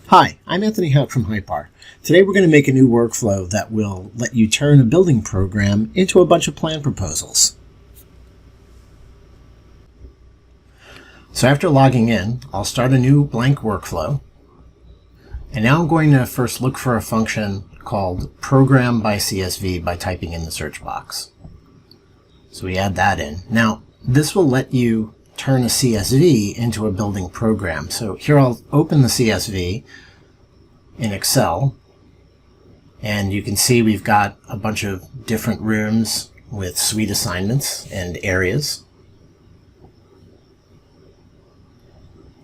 Hi, I'm Anthony Houck from Hypar. Today we're going to make a new workflow that will let you turn a building program into a bunch of plan proposals. So after logging in, I'll start a new blank workflow. And now I'm going to first look for a function called program by CSV by typing in the search box. So we add that in. Now this will let you turn a CSV into a building program. So here I'll open the CSV in Excel, and you can see we've got a bunch of different rooms with suite assignments and areas.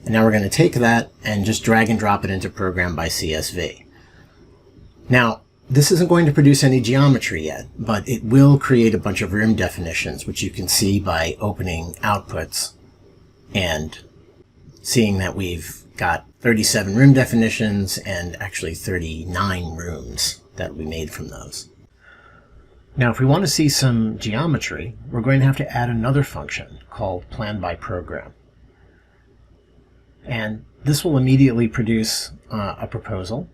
And now we're going to take that and just drag and drop it into program by CSV. Now this isn't going to produce any geometry yet, but it will create a bunch of room definitions, which you can see by opening outputs and seeing that we've got 37 room definitions and actually 39 rooms that we made from those. Now if we want to see some geometry, we're going to have to add another function called plan by program. And this will immediately produce a proposal,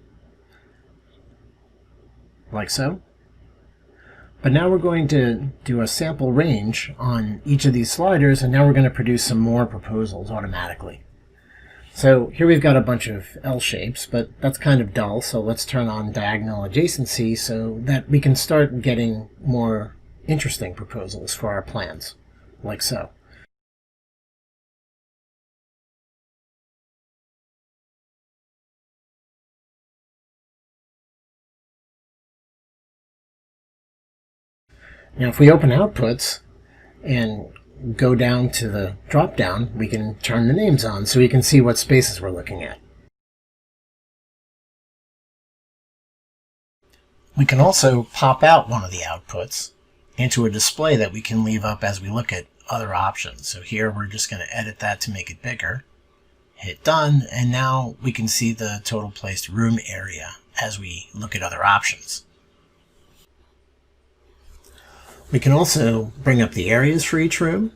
like so. But now we're going to do a sample range on each of these sliders, and now we're going to produce some more proposals automatically. So here we've got a bunch of L shapes, but that's kind of dull, so let's turn on diagonal adjacency so that we can start getting more interesting proposals for our plans, like so. Now if we open outputs and go down to the drop-down, we can turn the names on so we can see what spaces we're looking at. We can also pop out one of the outputs into a display that we can leave up as we look at other options. So here we're just going to edit that to make it bigger, hit done, and now we can see the total placed room area as we look at other options. We can also bring up the areas for each room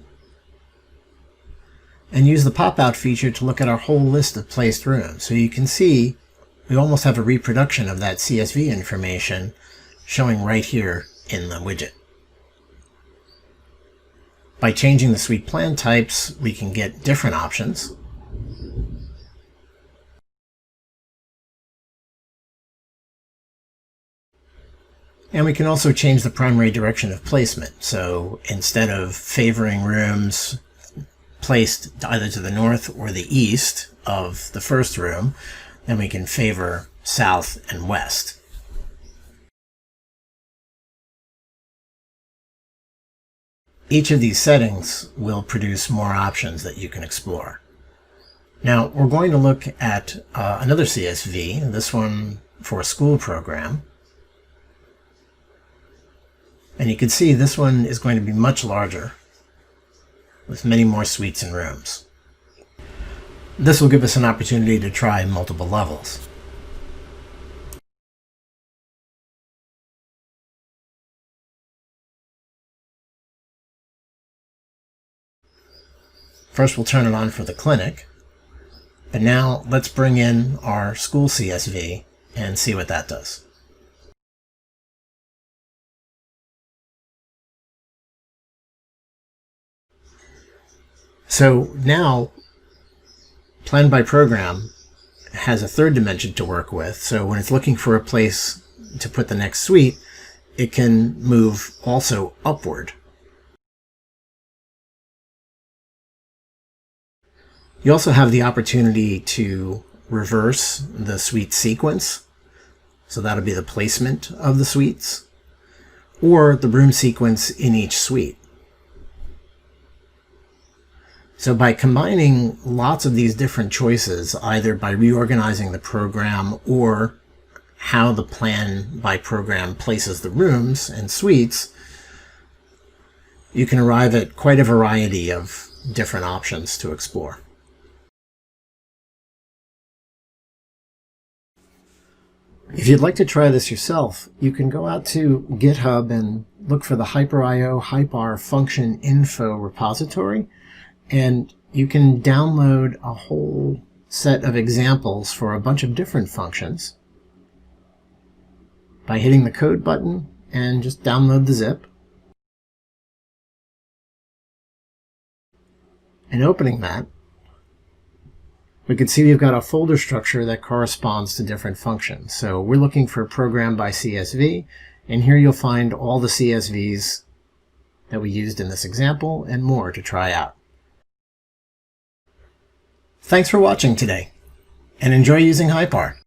and use the Popout feature to look at our whole list of placed rooms. So you can see we almost have a reproduction of that CSV information showing right here in the widget. By changing the suite plan types, we can get different options. And we can also change the primary direction of placement. So instead of favoring rooms placed either to the north or the east of the first room, then we can favor south and west. Each of these settings will produce more options that you can explore. Now we're going to look at another CSV, this one for a school program. And you can see this one is going to be much larger with many more suites and rooms. This will give us an opportunity to try multiple levels. First we'll turn it on for the clinic, but now let's bring in our school CSV and see what that does. So now, plan by program has a third dimension to work with. So when it's looking for a place to put the next suite, it can move also upward. You also have the opportunity to reverse the suite sequence. So that'll be the placement of the suites, or the room sequence in each suite. So by combining lots of these different choices, either by reorganizing the program or how the plan by program places the rooms and suites, you can arrive at quite a variety of different options to explore. If you'd like to try this yourself, you can go out to GitHub and look for the Hypar.io Hypar function info repository. And you can download a whole set of examples for a bunch of different functions by hitting the code button and just download the zip and opening that. We can see we've got a folder structure that corresponds to different functions. So we're looking for program by CSV, and here you'll find all the CSVs that we used in this example and more to try out. Thanks for watching today, and enjoy using Hypar.